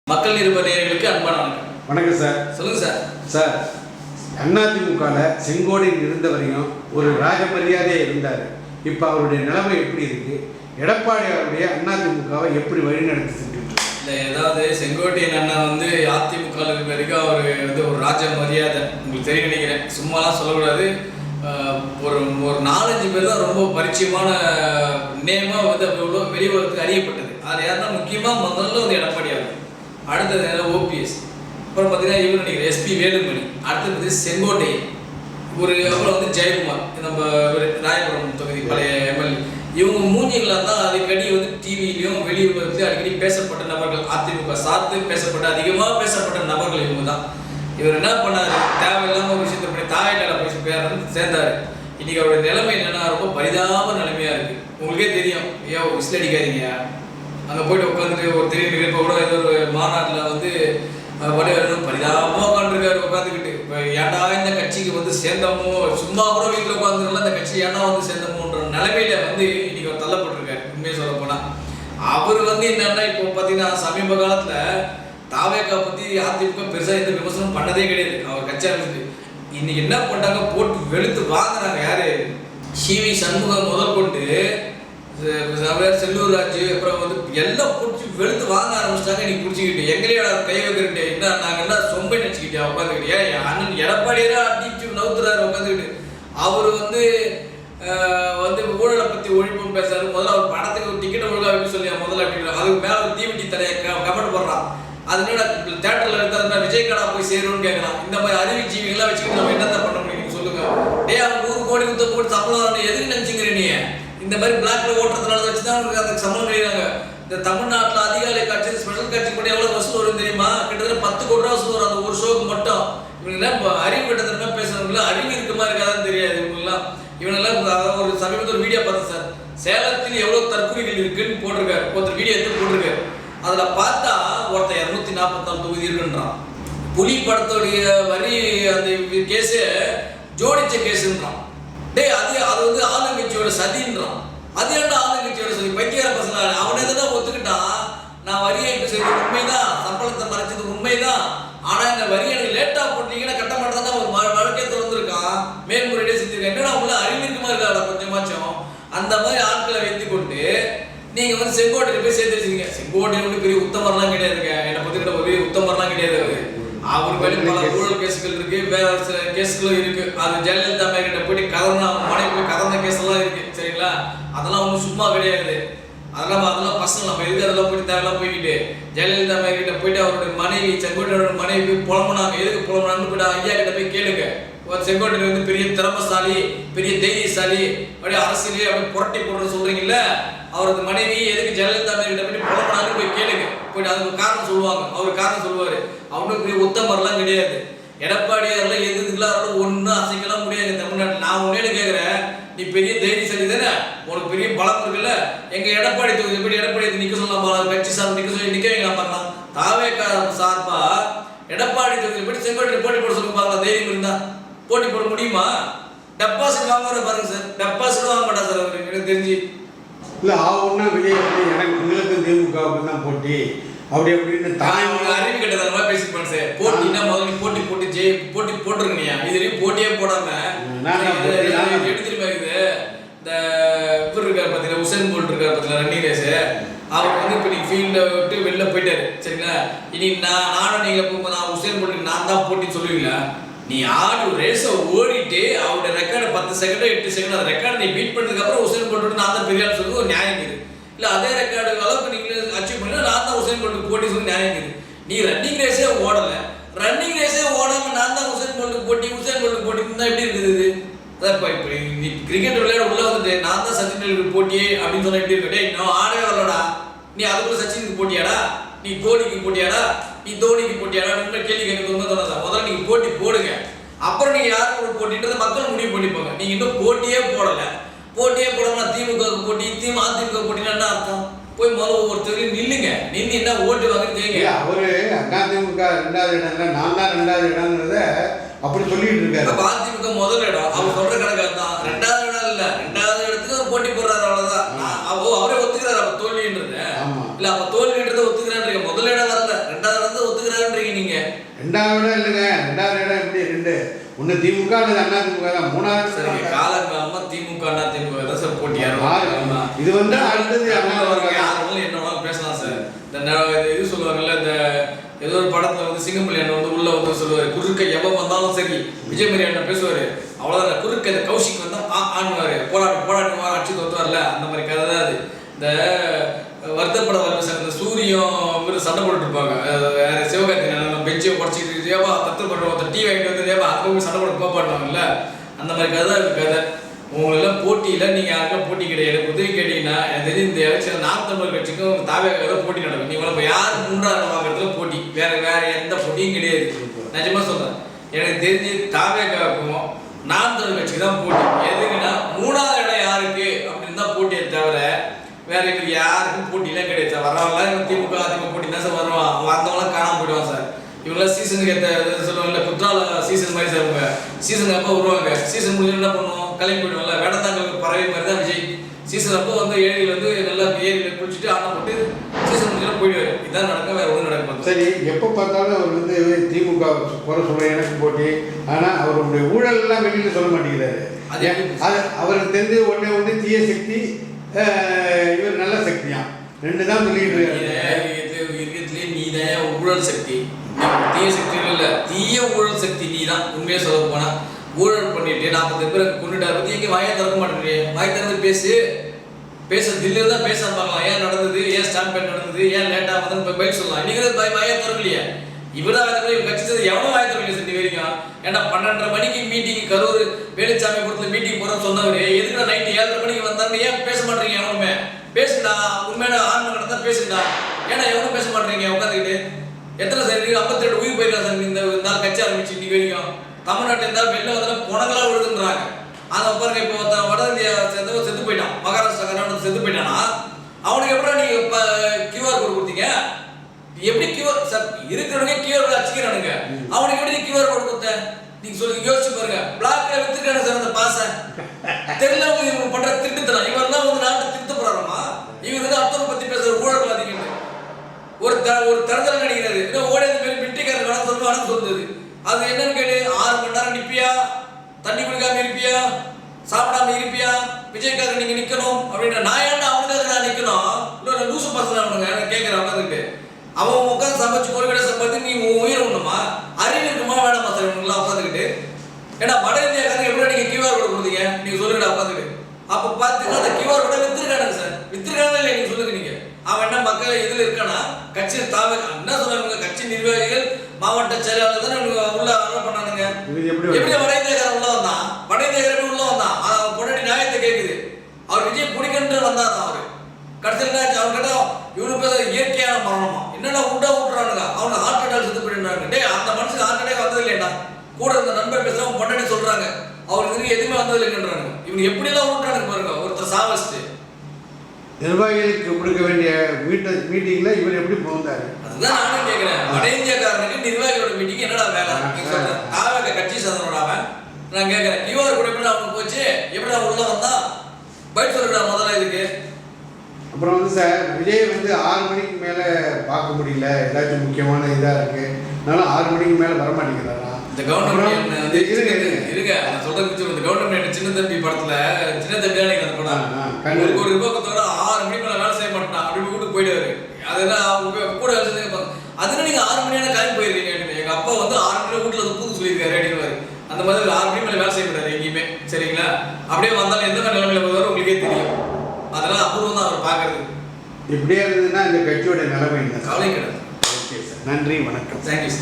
மக்கள் நிருப நேயர்களுக்கு அன்பான வணக்கம். வணக்கம் சார். சொல்லுங்க சார். சார், அதிமுகவில் செங்கோடையில் இருந்த வரையும் ஒரு ராஜ மரியாதையாக இருந்தார். இப்போ அவருடைய நிலைமை எப்படி இருக்கு? எடப்பாடி அவருடைய அதிமுகவை எப்படி வழிநடத்தி சென்று இல்லை, ஏதாவது செங்கோட்டையன் அண்ணா அதிமுக இருக்க வரைக்கும் அவர் ஒரு ராஜ மரியாதை உங்களுக்கு தெரியும் நினைக்கிறேன். சும்மாலாம் சொல்லக்கூடாது. ஒரு 4-5 பேர் தான் ரொம்ப பரிச்சயமான நேமாக வெளியுறவுக்கு அறியப்பட்டது. அது யாருன்னா முக்கியமாக முதல்ல எடப்பாடி அவர், அடுத்தது ஓபிஎஸ், அப்புறம் பார்த்தீங்கன்னா இவர் நினைக்கிறேன் எஸ்பி வேலுமணி, அடுத்தது செங்கோட்டையன், அப்புறம் ஜெயக்குமார், நம்ம ராயபுரம் தொகுதி பழைய எம்எல்ஏ. இவங்க மூஞ்சிகளாக தான் அடிக்கடி டிவிலையும் வெளியுறவுக்கு அடிக்கடி பேசப்பட்ட நபர்கள். அதிமுக சார்ந்து அதிகமாக பேசப்பட்ட நபர்கள் இவங்க தான். இவர் என்ன பண்ணார், தேவையில்லாமல் ஒரு விஷயத்தை பண்ணி தாயக்கால போய் பேரன்னு சேர்ந்தார். இன்னைக்கு அவருடைய நிலைமை என்னன்னா ரொம்ப பரிதாப நிலைமையாக இருக்குது. உங்களுக்கே தெரியும். ஏன் விசில் அடிக்காதீங்க, அங்கே போய்ட்டு உட்காந்துட்டு ஒரு தெரியும். இப்போ கூட ஏதோ ஒரு மாநாட்டில் பரிதாபமாக உட்காந்துருக்காரு. உட்காந்துக்கிட்டு இப்போ ஏன்டா இந்த கட்சிக்கு சேர்ந்தமோ, சும்மா கூட வீட்டில் உட்காந்துருக்கலாம், இந்த கட்சி ஏன்டா சேர்ந்தமோன்ற நிலைமையில இன்னைக்கு அவர் தள்ளப்பட்டிருக்காரு. உண்மையை சொல்ல போனால் அவர் என்னன்னா இப்போ பார்த்தீங்கன்னா சமீப காலத்தில் தாவேக்கா பற்றி அதிமுக பெருசாக எந்த விமர்சனம் பண்ணதே கிடையாது. அவர் கட்சி ஆரம்பிச்சு இன்னைக்கு என்ன பண்ணாங்க, போட்டு வெளுத்து வாங்கினாங்க. யாரு? சிவி சண்முகம் முதல் கொண்டு செல்லூர் ராஜு, அப்புறம் எல்லாம் பிடிச்சி வெளுத்து வாங்க ஆரம்பிச்சிட்டாங்க. நீ பிடிச்சிக்கிட்டு எங்களையோட கை வைக்கிறேன் என்ன, நாங்கள் எல்லாம் சொம்பை நினச்சிக்கிட்டே உட்காந்துக்கிட்டு ஏன் அண்ணன் எடப்பாடியா அடிச்சு நவுத்துறாரு உட்காந்துக்கிட்டு. அவர் ஊழலை பற்றி ஒழிப்பும் பேசுறாரு. முதல்ல அவர் படத்துக்கு ஒரு டிக்கெட் ஒழுங்காக வைக்க சொல்லி முதல்ல அப்படின்னு அதுக்கு மேலே ஒரு தீவட்டி தலையை கமெண்ட் போடுறான். அதனால தேட்டரில் எடுத்தாருன்னா விஜய் கடா போய் சேரும்னு கேட்கலாம். இந்த மாதிரி அறிவு ஜீவிகளாக வச்சுக்கிட்டு நம்ம என்னத்தை பண்ண முடியும் சொல்லுங்க. அவர் 100 கோடி போட்டு சம்பளம் எதுக்கு நினச்சிங்கிற நீ? இந்த மாதிரி பிளாக்ல ஓட்டுறதுனால வச்சுதான் அவங்களுக்கு அந்த சம்பளம் கிடையாது. இந்த தமிழ்நாட்டில் அதிகாலை காட்சி ஸ்பெஷல் காட்சி கூட எவ்வளோ வசூல் வரும் தெரியுமா? கிட்டத்தட்ட 10 கோடி ரூபா வசூல் வரும் அந்த ஒரு ஷோக்கு மட்டும். இவங்க அறிவு கட்டத்திறமா பேசுறவங்களா அறிவு இருக்குமா இருக்காதான்னு தெரியாது இவங்கெல்லாம். இவனெல்லாம் ஒரு சமீபத்தில் ஒரு வீடியோ பார்த்தேன் சார். சேலத்தில் எவ்வளோ தற்கொலைகள் இருக்குன்னு போட்டிருக்காரு. ஒருத்தர் வீடியோ எடுத்து போட்டிருக்காரு. அதில் பார்த்தா ஒருத்தர் 244 தொகுதி இருக்குன்றான். புலி படத்துடைய வரி அந்த கேஸு ஜோடிச்ச கேஸுன்றான். அது ஆளுங்கட்சியோட சதின்றான். அது என்ன ஆளுங்கட்சியோட சதி? பைத்தியார பசங்க. அவனை தான் ஒத்துக்கிட்டான், நான் வரி ஏய்ப்பு செய்தது உண்மைதான், சம்பளத்தை மறைச்சது உண்மைதான், ஆனா இந்த வரி எனக்கு லேட்டா போட்டீங்கன்னா கட்ட மாட்டேதான் ஒரு வழக்கே திறந்துருக்கான், மேல்முறையீடே செஞ்சிருக்கேன். என்னடா உள்ள அறிவிக்குமா இருக்காடா கொஞ்சமாச்சும்? அந்த மாதிரி ஆட்களை வைத்துக் கொண்டு நீங்க செங்கோட்டையில போய் சேர்த்து வச்சுக்கீங்க. செங்கோட்டையில பெரிய உத்தமர்லாம் கிடையாதுங்க. என்னை பத்தி கூட பெரிய உத்தமர்லாம் கிடையாது. அவர் மேலே பல ஊழல் கேஸுகள் இருக்கு, வேற சில கேஸுகளும் இருக்கு. அது ஜெயலலிதா மேற்கிட்ட போயிட்டு கதர்னா மனைவி போய் கதர்ன கேஸ் எல்லாம் இருக்கு. சரிங்களா? அதெல்லாம் ஒன்றும் சும்மா கிடையாது. அதெல்லாம் பசங்க நம்ம எதுக்கு அதெல்லாம் போயிட்டு தேவையெல்லாம் போய்கிட்டு ஜெயலலிதா மேற்கிட்ட போயிட்டு அவருடைய மனைவி செங்கோட்டையோட மனைவி போய் புலம்புனாங்க. எதுக்கு புலம்புனாங்கன்னு போயிட்டு ஐயா கிட்ட போய் கேளுங்க. செங்கோட்டையில பெரிய திறமசாலி, பெரிய தைரியசாலி, அப்படியே அரசியலே அப்படியே புரட்டி போடுறது சொல்றீங்கல்ல, அவரது மனைவி எதுக்கு ஜெயலலிதா மேற்கிட்ட போயிட்டு புலம்புனாங்கன்னு போய் கேளுங்க. போயிட்டு அதுக்கு காரணம் சொல்லுவாங்க. அவர் காரணம் சொல்லுவாரு. அவனுக்கு பெரிய உத்தமர்லாம் கிடையாது. எடப்பாடியாரெல்லாம் எதுக்குலாம் அவரோட ஒன்றும் அசைக்கலாம் முடியாது தமிழ்நாட்டில். நான் உன்னே கேட்குறேன், நீ பெரிய தைரியசாலி தானே, உனக்கு பெரிய பலம் இருக்குல்ல, எங்க எடப்பாடி தொகுதி போய் எடப்பாடி நிற்க சொல்லலாம், கட்சி சார்பு நிற்க சொல்லி நிற்க வைக்கலாம் பாருலாம். தாவேக்கா சார்பா எடப்பாடி தொகுதி போய் செங்கோட்டையில் போட்டி போட சொல்லுங்க பாருங்களா. தைரியம் இருந்தா போட்டி போட முடியுமா? டெபாசிட் வாங்குற பாருங்க சார். டெபாசிட் வாங்க மாட்டா சார் அவருக்கு, எனக்கு தெரிஞ்சு. இல்லை ஒன்றா வெளியே எனக்கு எங்களுக்கும் திமுகவுக்கு தான் போட்டி அப்படி அப்படின்னு அறிவு கட்டதா பேசிப்பான் சார். போட்டினா முதல்ல போட்டி போட்டுருக்கீங்க. இதுலயும் போட்டியே போடாம எடுத்துட்டு போயிருக்குது. இந்த இவர் இருக்காரு பார்த்தீங்கன்னா, உசேன் போல்ட் இருக்காரு பார்த்தீங்களா, ரன்னிங் ரேஸ். அவர் இப்போ நீங்க ஃபீல்டை விட்டு வெளில போயிட்டாரு. சரிங்களா? இனி நானும் நீங்க போகும்போது நான் உசேன் போல்ட் நான் தான் போட்டின்னு சொல்லுவீங்களா? நீ ஆடு ரேஸை ஓடிட்டு அவருடைய ரெக்கார்டு 10 செகண்டோ 8 செகண்ட் அந்த ரெக்கார்டு நீ பீட் பண்ணதுக்கு அப்புறம் உசேன் போல்ட் நான் தான் பெரிய ஆள் சொல்றது ஒரு நியாயம் இருக்குது. இல்லை அதே ரெக்கார்டு அளவுக்கு நீங்கள் அச்சீவ் பண்ணி நான் தான் உசேன் போல்ட் போட்டி சொல்லி நியாயம் இருக்குது. நீ ரன்னிங் ரேஸே ஓடலை, ரன்னிங் ரேஸே ஓடாமல் நான் தான் உசேன் போல்ட் போட்டி தான் எப்படி இருக்குது? அதான் இப்போ நீ கிரிக்கெட் விளையாட உள்ள நான் தான் சச்சின் டெண்டுல்கர் போட்டியே அப்படின்னு சொன்ன எப்படி இருக்கட்டே? இன்னும் ஆடவே வரலடா, நீ அதுக்குள்ள சச்சினுக்கு போட்டியாடா, நீ கோலிக்கு போட்டியாடா, நீ தோனிக்கு போட்டியாடா கேள்வி கேட்க தோணுதா? முதல்ல நீங்க போட்டி போடுங்க, அப்புறம் நீங்க யாருக்கு கூட போட்டின்றத மக்கள் முடிவு பண்ணிப்பாங்க. நீங்க இன்னும் போட்டியே போடல. போட்டியே போடாம திமுக போட்டி அதிமுக போட்டினா என்ன அர்த்தம்? போய் முதல்ல ஒவ்வொருத்தரையும் நில்லுங்க. நின்று என்ன ஓட்டு வாங்க தேங்க. அவரு அதிமுக 2வது இடம், நான் தான் 2வது இடம்ன்றத அப்படி சொல்லிட்டு இருக்காரு. அப்ப அதிமுக முதல் இடம் அவர் சொல்ற கணக்காக தான். 2வது இடம் இல்ல, 2வது இடத்துக்கு போட்டி போடுறாரு, அவ்வளவுதான். அவரே ஒத்துக்கிறாரு அப்ப தோல்வின்றது. இல்ல அப்ப தோல்வின்றதை ஒத்துக்கிறாரு. முதல் இடம் வரல, 2வது ரெண்டாவது இடம் இல்லைங்க. ரெண்டாவது இடம் எப்படி ரெண்டு? ஒன்று திமுக அல்லது அண்ணா திமுக தான். மூணாவது சரி, காலங்காலமா திமுக அண்ணா திமுக தான் சார் போட்டி. இது வந்து அடுத்தது என்ன பேசலாம் சார். இந்த இது சொல்லுவாங்கல்ல, இந்த ஏதோ ஒரு படத்துல வந்து சிங்கம்பள்ளி அண்ணன் வந்து உள்ள வந்து சொல்லுவாரு, குறுக்க எவன் வந்தாலும் சரி விஜய் மாரி அண்ணன் பேசுவாரு, அவ்வளவுதான். குறுக்க இந்த கௌஷிக் வந்தா ஆடுவாரு, போராட்டு அடிச்சு தோத்துவார்ல, அந்த மாதிரி கதை தான் அது. இந்த வருத்தப்பட வரல சார், இந்த சூரியம் இவர் சண்டை போட்டுட்டு இருப்பாங்க, சிவகார்த்திகேயன் பெஞ்சை உடச்சிட்டு ஏப்பா தத்து பண்ணுவோம், டீ வாங்கிட்டு வந்து ஏப்பா அங்கே போய் சண்டை போட கோப்பாடுவாங்கல்ல, அந்த மாதிரி கதை தான் இருக்கு கதை. உங்களெல்லாம் போட்டியில் நீங்கள் யாருக்கெல்லாம் போட்டி கிடையாது. உதவி கேட்டீங்கன்னா எனக்கு தெரிஞ்சு இந்த எலெக்ஷன் நாம் தமிழர் கட்சிக்கும் தாவேக்காக போட்டி நடக்கும். நீங்கள் இப்போ யார் மூன்றாவது வாங்குறதுல போட்டி, வேற எந்த போட்டியும் கிடையாது. நிஜமாக சொல்கிறேன், எனக்கு தெரிஞ்சு தாவேக்காவுக்கும் நாம் தமிழர் கட்சிக்கு தான் போட்டி. எதுக்குன்னா மூணாவது இடம் யாருக்கு அப்படின்னு தான் போட்டியை தவிர வேற இவருக்கு யாருக்கும் போட்டிலாம் கிடையாது. வரவங்களாம் திமுக அதிமுக போட்டி தான் சார் வருவான், அவங்க வந்தவங்களாம் காணாமல் போயிடுவான் சார். இவங்களாம் சீசனுக்கு ஏற்ற சொல்லுவாங்கல்ல, குற்றால சீசன் மாதிரி சார். அவங்க சீசன் அப்போ வருவாங்க, சீசன் முடிஞ்சு என்ன பண்ணுவோம், கிளம்பி போயிடுவோம்ல. வேடந்தாங்களுக்கு பறவை மாதிரி தான் விஜய். சீசன் அப்போ வந்து ஏரியில் வந்து நல்லா ஏரியில் குளிச்சுட்டு ஆட்டம் போட்டு சீசன் முடிஞ்சு போயிடுவார். இதுதான் நடக்கும், வேற ஒன்றும் நடக்கும். சரி, எப்போ பார்த்தாலும் அவர் வந்து திமுக குறை சொல்ல எனக்கு போட்டி. ஆனால் அவருடைய ஊழல்லாம் வெளியில் சொல்ல மாட்டேங்கிறாரு. அது அவருக்கு தெரிஞ்சு ஒன்று தீய சக்தி, இவர் நல்ல சக்தியா, ரெண்டு தான் சொல்லிட்டு இருக்கிறதுலே நீ தான் ஊழல் சக்தி. தீய சக்திகள் இல்லை, தீய ஊழல் சக்தி நீ தான். உண்மையாக சொல்ல போனா ஊழல் பண்ணிட்டு 40 பேரை கொண்டுட்டார் பற்றி எங்கே வாயை திறக்க மாட்டேங்கிறீங்க. வாயை திறந்து பேச தில்லியில் தான் பேச பார்க்கலாம். ஏன் நடந்தது, ஏன் ஸ்டாம்ப் பேட் நடந்தது, ஏன் லேட்டாக வந்து பைக் சொல்லலாம். இன்னைக்கு வாயை திறக்கலையே. இவரா இவர் கட்சி எவனோ வாயை திறக்கலையே சரி வரைக்கும். ஏன்னா 12:30 மணிக்கு மீட்டிங் கரூர் வேலுச்சாமி பொறுத்த மீட்டிங் போகிறோம் சொன்னவர், எதுக்குடா நைட்டு 7:30 மணிக்கு வந்தாருன்னு ஏன் பேச மாட்டேறீங்க? எவனுமே பேசுடா, உண்மையான ஆன்ம நடந்தா பேசுடா. ஏன்னா எவனும் பேச மாட்டேறீங்க உட்காந்துக்கிட்டு. எத்தனை சார் 52 உயிர் போயிருக்கா சார் இந்த நாள் கட்சி ஆரம்பிச்சு இன்னைக்கு வரைக்கும். தமிழ்நாட்டில் இருந்தாலும் வெளில வந்தாலும் புணங்களா விழுதுன்றாங்க. அதை பாருங்க, இப்போ வட இந்தியா சேர்ந்தவங்க செத்து போயிட்டான், மகாராஷ்டிரா கர்நாடகா செத்து போயிட்டானா அவனுக்கு எப்படா நீங்க கியூஆர் கோடு கொடுத்தீங்க? எப்படி கியூஆர் சார் இருக்கிறவங்க கியூஆர் கோடு அச்சுக்கிறானுங்க, அவனுக்கு எப்படி கியூஆர் கோடு கொடுத்த? நீங்க சொல்லி யோசிச்சு பாருங்க. பிளாக்ல வித்துருக்கானு சார் அந்த பாச தெரியல. இவங்க பண்ற திருட்டுத்தனம். இவர் தான் வந்து நாட்டை திருத்த போறாரமா? இவங்க தான் அர்த்தம் பத்தி பேசுற ஊழல்வாதிகள். ஒரு தரத்தில் நடிக்கிறாரு, இன்னும் ஓடியது மேலே மிட்டிக்காரர் கணக்கு சொல்லுது. அது என்னன்னு கேட்டு 6 மணி நேரம் நிற்பியா, தண்ணி குடிக்காம இருப்பியா, சாப்பிடாம இருப்பியா, விஜய்க்காக நீங்க நிக்கணும் அப்படின்னா நான் ஏன்டா அவனுக்காக நான் நிக்கணும்? இல்லை லூசு பசங்க அவனுங்க கேட்குறேன் உட்காந்துட்டு. அவன் உட்காந்து சமைச்சு கோழிக்கடை சம்பாதித்து நீ உயிர் ஒண்ணுமா? அறிவு இருக்குமா வேணாமா சார் இவங்கெல்லாம் உட்காந்துக்கிட்டு? ஏன்னா வட இந்தியாக்காரங்க எப்படி நீங்க கியூஆர் கோடு கொடுத்தீங்க நீங்க சொல்லுங்கடா உட்காந்துக்கிட்டு. அப்போ பார்த்தீங்கன்னா அந்த கியூஆர் கோடை வித்துருக்கானுங்க சார். வித்துருக்கானே இல்லை நீங்க சொல்லுங்க. நீங்க அவன் என்ன மக்கள் இதில் இருக்கானா? கட்சியில் தாவே என்ன சொல்றாங்க, கட்சி நிர்வாகிகள் மாவட்ட செயலாளர் தானே உள்ள அரெஸ்ட் பண்ணானுங்க. எப்படி வட இந்தியக்காரன் உள்ள வந்தான்? வட இந்தியக்காரன் உள்ள வந்தான். அவன் பொன்னாடி நியாயத்தை கேட்குது. அவர் விஜய் பிடிக்கன்று வந்தார். அவரு கடைசியில் அவன் கேட்டா இவனு பேச இயற்கையான மரணமா என்னடா விட்டுறானுங்க. அவனுக்கு ஹார்ட் அட்டாக் செத்து போயிடுறாங்க. டே அந்த மனுஷன் ஹார்ட் அட்டாக் வந்தது இல்லையா? கூட இந்த நண்பர் பேசுறவங்க பொன்னாடி சொல்றாங்க அவருக்கு எதுவுமே வந்தது இல்லைன்றாங்க. இவங்க எப்படிலாம் விட்டுறானுங்க பாருங்க. ஒருத்தர் சாவஸ்ட்டு நிர்வாகிகளுக்கு கொடுக்க வேண்டிய மீட்டிங்ல இவர் எப்படி போந்தாரு? அதுதான் நானும் கேட்கிறேன். வட இந்தியக்காரனுக்கு நிர்வாகிகளோட மீட்டிங் என்னடா வேலை? தாவேக கட்சி சாதனோட அவன் நான் கேட்கிறேன். கியூஆர் கூட எப்படி அவனுக்கு போச்சு? எப்படி அவன் உள்ள வந்தா? பயிர் சொல்லுடா முதல்ல இதுக்கு. அப்புறம் வந்து சார் விஜய் வந்து 6 மணிக்கு மேலே பார்க்க முடியல, ஏதாச்சும் முக்கியமான இதாக இருக்கு, அதனால 6 மணிக்கு மேலே வரமாட்டேங்கிறாரா? இந்த கவர்மெண்ட் வந்து இருங்க நான் சொல்றது. இந்த கவர்மெண்ட் சின்ன தம்பி படத்துல சின்ன தம்பி தான் அந்த படம் ஒரு ரூபாய்க்கத்தோட 6 மணி மேலே வேலை செய்ய மாட்டான் அப்படின்னு கூட்டு போயிடுவாரு. அதெல்லாம் அவங்க கூட வேலை செஞ்சு அதுல நீங்க 6 மணியான கிளம்பி போயிருக்கீங்க. எங்க அப்பா வந்து 6 மணி வீட்டுல வந்து பூந்து சொல்லியிருக்காரு அப்படின்னு. அந்த மாதிரி 6 மணி மேலே வேலை செய்ய மாட்டாரு எங்கேயுமே. சரிங்களா? அப்படியே வந்தாலும் எந்த மாதிரி நிலைமையில போவாரோ உங்களுக்கே தெரியும். அதெல்லாம் அபூர்வம் தான் அவர் பார்க்கறது. இப்படியே இருந்ததுன்னா இந்த கட்சியோட நிலைமை என்ன? கவலை கிடையாது. ஓகே சார், நன்றி, வணக்கம். Thank you sir.